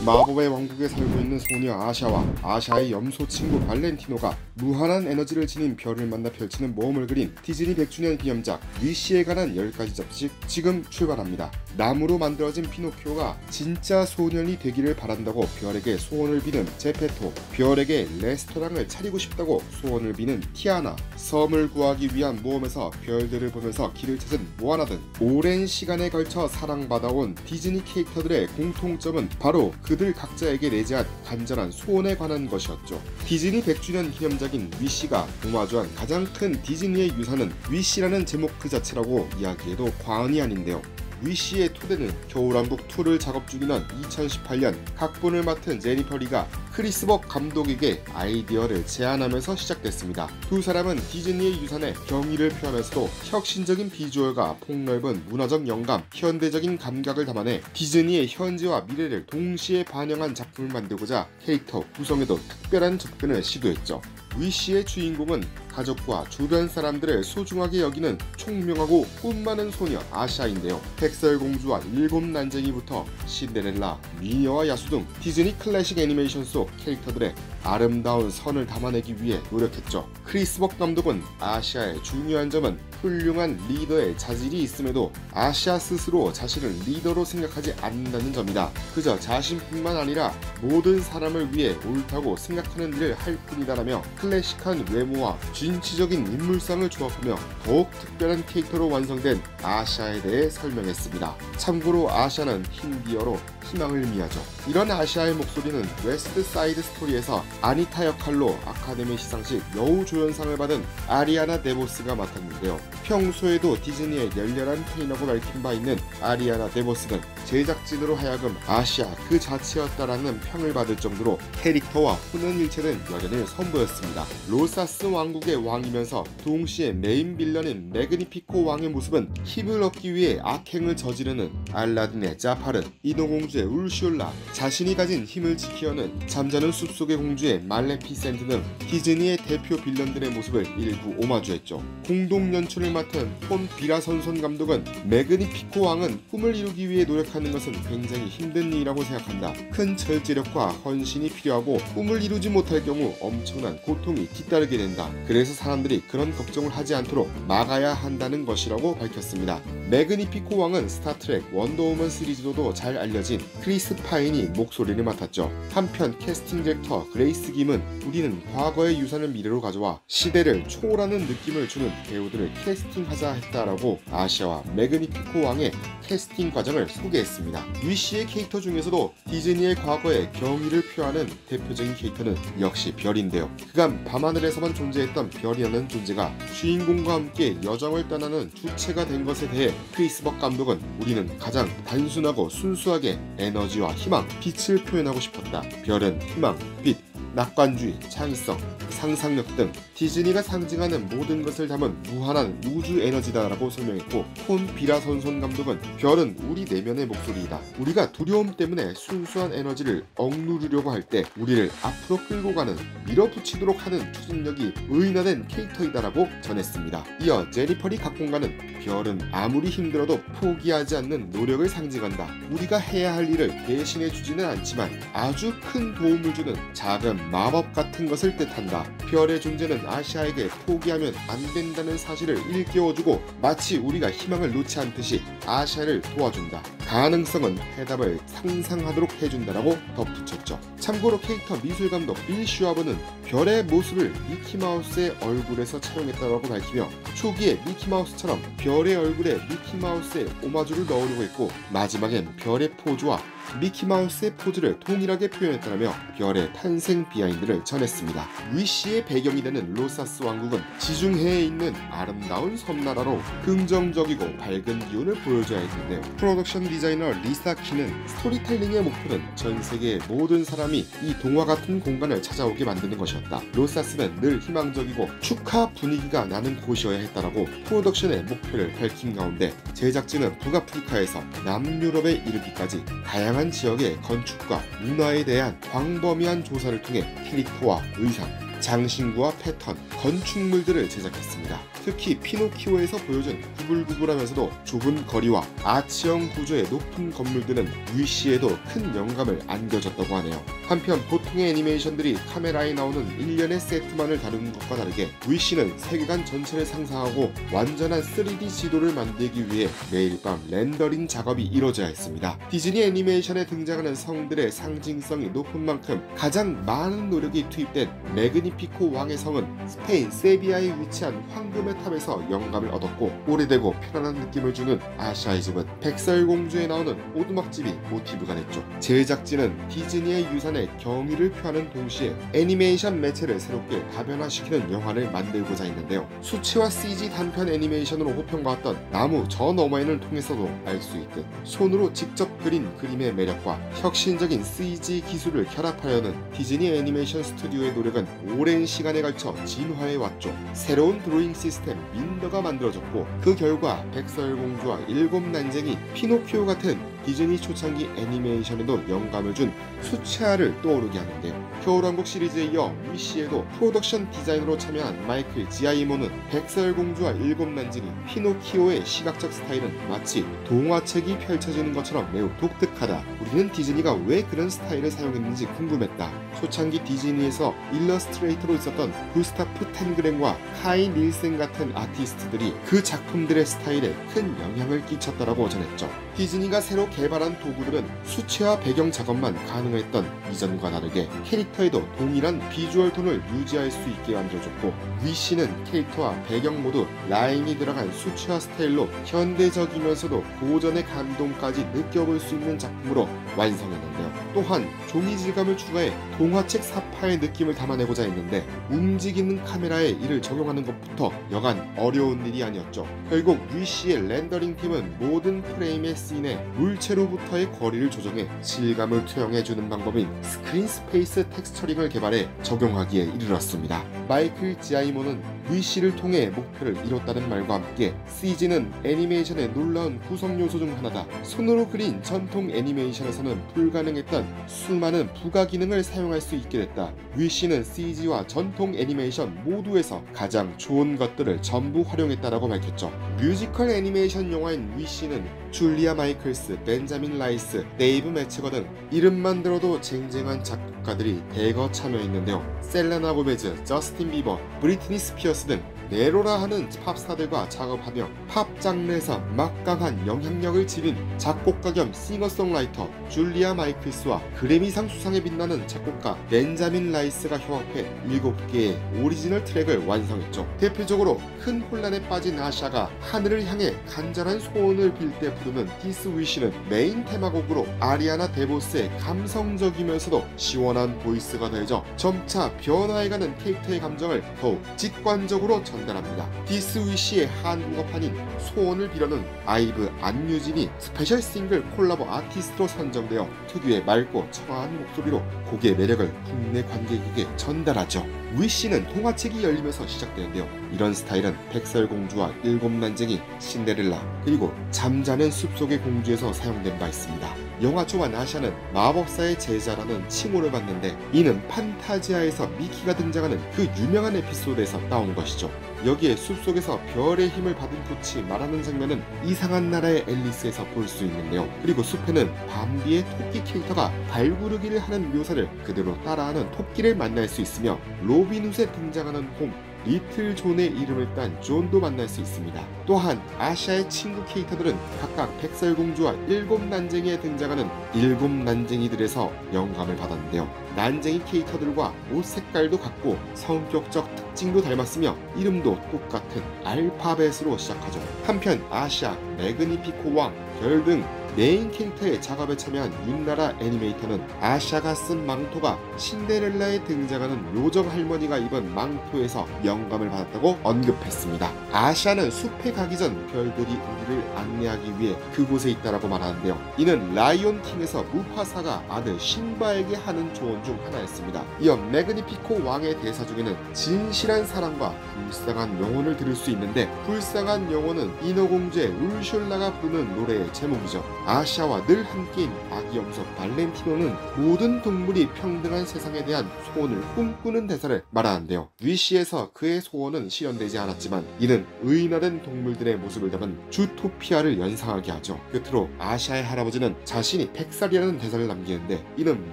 마법의 왕국에 살고 있는 소녀 아샤와 아샤의 염소 친구 발렌티노가 무한한 에너지를 지닌 별을 만나 펼치는 모험을 그린 디즈니 100주년 기념작 위시에 관한 10가지 접식 지금 출발합니다. 나무로 만들어진 피노키오가 진짜 소년이 되기를 바란다고 별에게 소원을 비는 제페토, 별에게 레스토랑을 차리고 싶다고 소원을 비는 티아나, 섬을 구하기 위한 모험에서 별들을 보면서 길을 찾은 모아나 등 오랜 시간에 걸쳐 사랑받아온 디즈니 캐릭터들의 공통점은 바로 그들 각자에게 내재한 간절한 소원에 관한 것이었죠. 디즈니 100주년 기념작인 위시가 오마주한 가장 큰 디즈니의 유산은 위시라는 제목 그 자체라고 이야기해도 과언이 아닌데요. 위시의 토대는 겨울왕국2를 작업 중이던 2018년 각본을 맡은 제니퍼 리가 크리스 벅 감독에게 아이디어를 제안하면서 시작됐습니다. 두 사람은 디즈니의 유산에 경의를 표하면서도 혁신적인 비주얼과 폭넓은 문화적 영감, 현대적인 감각을 담아내 디즈니의 현재와 미래를 동시에 반영한 작품을 만들고자 캐릭터 구성에도 특별한 접근을 시도했죠. 위시의 주인공은 가족과 주변 사람들을 소중하게 여기는 총명하고 꿈 많은 소녀 아샤인데요. 백설공주와 일곱 난쟁이부터 신데렐라, 미녀와 야수 등 디즈니 클래식 애니메이션 속 캐릭터들의 아름다운 선을 담아내기 위해 노력했죠. 크리스 벅 감독은 아샤의 중요한 점은 훌륭한 리더의 자질이 있음에도 아샤 스스로 자신을 리더로 생각하지 않는다는 점이다. 그저 자신뿐만 아니라 모든 사람을 위해 옳다고 생각하는 일을 할 뿐이다라며 클래식한 외모와 진취적인 인물상을 조합하며 더욱 특별한 캐릭터로 완성된 아샤에 대해 설명했습니다. 참고로 아샤는 힌디어로 희망을 의미하죠. 이런 아샤의 목소리는 웨스트 사이드 스토리에서 아니타 역할로 아카데미 시상식 여우조연상을 받은 아리아나 데보스가 맡았는데요. 평소에도 디즈니의 열렬한 팬이라고 밝힌 바 있는 아리아나 데보스는 제작진으로 하여금 아시아 그 자체였다라는 평을 받을 정도로 캐릭터와 혼연일체는 열연을 선보였습니다. 로사스 왕국의 왕이면서 동시에 메인 빌런인 매그니피코 왕의 모습은 힘을 얻기 위해 악행을 저지르는 알라딘의 자파르, 인어공주의 울슈올라, 자신이 가진 힘을 지키려는 잠자는 숲속의 공주의 말레피센트 등 디즈니의 대표 빌런들의 모습을 일부 오마주했죠. 공동 연출을 맡은 폰 비라선손 감독은 매그니피코 왕은 꿈을 이루기 위해 노력하는 것은 굉장히 힘든 일이라고 생각한다. 큰 절제력과 헌신이 필요하고 꿈을 이루지 못할 경우 엄청난 고통이 뒤따르게 된다. 그래서 사람들이 그런 걱정을 하지 않도록 막아야 한다는 것이라고 밝혔습니다. 매그니피코 왕은 스타트랙 원더우먼 시리즈로도 잘 알려진 크리스 파인이 목소리를 맡았죠. 한편 캐스팅 디렉터 그레이스 김은 우리는 과거의 유산을 미래로 가져와 시대를 초월하는 느낌을 주는 배우들을 캐스팅하자 했다라고 아시아와 매그니피코 왕의 캐스팅 과정을 소개했습니다. 위시의 캐릭터 중에서도 디즈니의 과거에 경의를 표하는 대표적인 캐릭터는 역시 별인데요. 그간 밤하늘에서만 존재했던 별이라는 존재가 주인공과 함께 여정을 떠나는 주체가 된 것에 대해 크리스 벅 감독은 우리는 가장 단순하고 순수하게 에너지와 희망, 빛을 표현하고 싶었다. 별은 희망, 빛, 낙관주의, 창의성, 상상력 등 디즈니가 상징하는 모든 것을 담은 무한한 우주 에너지다라고 설명했고, 폰 비라선손 감독은 별은 우리 내면의 목소리이다. 우리가 두려움 때문에 순수한 에너지를 억누르려고 할 때 우리를 앞으로 끌고 가는, 밀어붙이도록 하는 추진력이 의인화된 캐릭터이다라고 전했습니다. 이어 제니퍼리 각본가는 별은 아무리 힘들어도 포기하지 않는 노력을 상징한다. 우리가 해야 할 일을 대신해 주지는 않지만 아주 큰 도움을 주는 작은 마법 같은 것을 뜻한다. 별의 존재는 아시아에게 포기하면 안 된다는 사실을 일깨워주고 마치 우리가 희망을 놓지 않듯이 아시아를 도와준다. 가능성은 해답을 상상하도록 해준다라고 덧붙였죠. 참고로 캐릭터 미술감독 빌 슈아버는 별의 모습을 미키마우스의 얼굴에서 촬영했다고 밝히며 초기에 미키마우스처럼 별의 얼굴에 미키마우스의 오마주를 넣으려고 했고, 마지막엔 별의 포즈와 미키마우스의 포즈를 동일하게 표현했다며 별의 탄생 비하인드를 전했습니다. 위시의 배경이 되는 로사스 왕국은 지중해에 있는 아름다운 섬나라로 긍정적이고 밝은 기운을 보여줘야 했는데요. 프로덕션 디자이너 리사 키는 스토리텔링의 목표는 전 세계의 모든 사람이 이 동화 같은 공간을 찾아오게 만드는 것이었다. 로사스는 늘 희망적이고 축하 분위기가 나는 곳이어야 했다라고 프로덕션의 목표를 밝힌 가운데 제작진은 북아프리카에서 남유럽에 이르기까지 다양한 지역의 건축과 문화에 대한 광범위한 조사를 통해 캐릭터와 의상, 장신구와 패턴, 건축물들을 제작했습니다. 특히 피노키오에서 보여준 구불구불하면서도 좁은 거리와 아치형 구조의 높은 건물들은 위시에도 큰 영감을 안겨줬다고 하네요. 한편 보통의 애니메이션들이 카메라에 나오는 일련의 세트만을 다루는 것과 다르게 위시는 세계관 전체를 상상하고 완전한 3D 지도를 만들기 위해 매일 밤 렌더링 작업이 이루어져야 했습니다. 디즈니 애니메이션에 등장하는 성들의 상징성이 높은 만큼 가장 많은 노력이 투입된 매그니피코 왕의 성은 스페인 세비야에 위치한 황금의 탑에서 영감을 얻었고, 오래되고 편안한 느낌을 주는 아샤의 집은 백설공주에 나오는 오두막집이 모티브가 됐죠. 제작진은 디즈니의 유산에 경의를 표하는 동시에 애니메이션 매체를 새롭게 다변화시키는 영화를 만들고자 했는데요. 수치와 CG 단편 애니메이션으로 호평받았던 나무 저 너머에를 통해서도 알 수 있듯 손으로 직접 그린 그림의 매력과 혁신적인 CG 기술을 결합하려는 디즈니 애니메이션 스튜디오의 노력은 오랜 시간에 걸쳐 진화해왔죠. 새로운 드로잉 시스템 민더가 만들어졌고, 그 결과 백설공주와 일곱 난쟁이, 피노키오 같은 디즈니 초창기 애니메이션에도 영감을 준 수채화를 떠오르게 하는데요. 겨울왕국 시리즈에 이어 위시에도 프로덕션 디자이너로 참여한 마이클 지아이모는 백설공주와 일곱 난쟁이, 피노키오의 시각적 스타일은 마치 동화책이 펼쳐지는 것처럼 매우 독특하다. 우리는 디즈니가 왜 그런 스타일을 사용했는지 궁금했다. 초창기 디즈니에서 일러스트레이터로 있었던 구스타프 텐그렌과 카이 닐센 같은 아티스트들이 그 작품들의 스타일에 큰 영향을 끼쳤다라고 전했죠. 디즈니가 새로 개발한 도구들은 수채화 배경 작업만 가능했던 이전과 다르게 캐릭터에도 동일한 비주얼 톤을 유지할 수 있게 만들어줬고, 위시는 캐릭터와 배경 모두 라인이 들어간 수채화 스타일로 현대적이면서도 고전의 감동까지 느껴볼 수 있는 작품으로 완성했는데요. 또한 종이 질감을 추가해 동화책 사파의 느낌을 담아내고자 했는데, 움직이는 카메라에 이를 적용하는 것부터 여간 어려운 일이 아니었죠. 결국 위시의 렌더링 팀은 모든 프레임의 씬에 물체로부터의 거리를 조정해 질감을 투영해주는 방법인 스크린 스페이스 텍스처링을 개발해 적용하기에 이르렀습니다. 마이클 지아이모는 위시를 통해 목표를 이뤘다는 말과 함께 CG는 애니메이션의 놀라운 구성 요소 중 하나다. 손으로 그린 전통 애니메이션에서는 불가능했던 수많은 부가 기능을 사용할 수 있게 됐다. 위시는 CG와 전통 애니메이션 모두에서 가장 좋은 것들을 전부 활용했다라고 밝혔죠. 뮤지컬 애니메이션 영화인 위시는 줄리아 마이클스, 벤자민 라이스, 데이브 매츠거 등 이름만 들어도 쟁쟁한 작곡가들이 대거 참여했는데요. 셀레나 고메즈, 저스틴 비버, 브리트니 스피어스 등 네로라 하는 팝스타들과 작업하며 팝 장르에서 막강한 영향력을 지닌 작곡가 겸 싱어송라이터 줄리아 마이클스와 그래미상 수상에 빛나는 작곡가 벤자민 라이스가 협업해 7개의 오리지널 트랙을 완성했죠. 대표적으로 큰 혼란에 빠진 아샤가 하늘을 향해 간절한 소원을 빌 때 부르는 디스 위시는 메인 테마곡으로 아리아나 데보스의 감성적이면서도 시원한 보이스가 더해져 점차 변화해가는 캐릭터의 감정을 더욱 직관적으로 전달합니다. 디스 위시의 한국어판인 소원을 빌어는 아이브 안유진이 스페셜 싱글 콜라보 아티스트로 선정되어 특유의 맑고 청아한 목소리로 곡의 매력을 국내 관객에게 전달하죠. 위시는 동화책이 열리면서 시작되는데요. 이런 스타일은 백설공주와 일곱 난쟁이, 신데렐라, 그리고 잠자는 숲속의 공주에서 사용된 바 있습니다. 영화 초반 아샤는 마법사의 제자라는 칭호를 받는데, 이는 판타지아에서 미키가 등장하는 그 유명한 에피소드에서 따온 것이죠. 여기에 숲속에서 별의 힘을 받은 꽃이 말하는 장면은 이상한 나라의 앨리스에서 볼 수 있는데요. 그리고 숲에는 밤비의 토끼 캐릭터가 발구르기를 하는 묘사를 그대로 따라하는 토끼를 만날 수 있으며, 로빈훗에 등장하는 홈, 리틀 존의 이름을 딴 존도 만날 수 있습니다. 또한 아샤의 친구 캐릭터들은 각각 백설공주와 일곱 난쟁이에 등장하는 일곱 난쟁이들에서 영감을 받았는데요. 난쟁이 캐릭터들과 옷 색깔도 같고 성격적 특징도 닮았으며 이름도 똑같은 알파벳으로 시작하죠. 한편 아샤, 매그니피코 왕, 별 등 메인 캐릭터의 작업에 참여한 윤나라 애니메이터는 아샤가 쓴 망토가 신데렐라에 등장하는 요정 할머니가 입은 망토에서 영감을 받았다고 언급했습니다. 아샤는 숲에 가기 전 별들이 우리를 안내하기 위해 그곳에 있다라고 말하는데요. 이는 라이온 킹에서 무파사가 아들 신바에게 하는 조언 중 하나였습니다. 이어 매그니피코 왕의 대사 중에는 진실한 사랑과 불쌍한 영혼을 들을 수 있는데, 불쌍한 영혼은 인어공주의 울슐라가 부르는 노래의 제목이죠. 아샤와 늘 함께인 아기 염소 발렌티노는 모든 동물이 평등한 세상에 대한 소원을 꿈꾸는 대사를 말하는데요. 위시에서 그의 소원은 실현되지 않았지만 이는 의인화된 동물들의 모습을 담은 주토피아를 연상하게 하죠. 끝으로 아샤의 할아버지는 자신이 100살이라는 대사를 남기는데 이는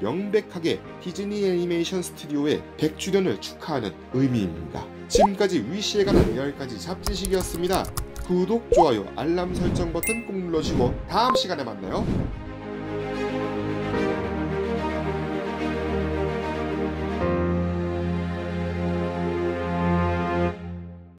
명백하게 디즈니 애니메이션 스튜디오의 100주년을 축하하는 의미입니다. 지금까지 위시에 관한 10가지 잡지식이었습니다. 구독, 좋아요, 알람 설정 버튼 꼭 눌러주시고 다음 시간에 만나요.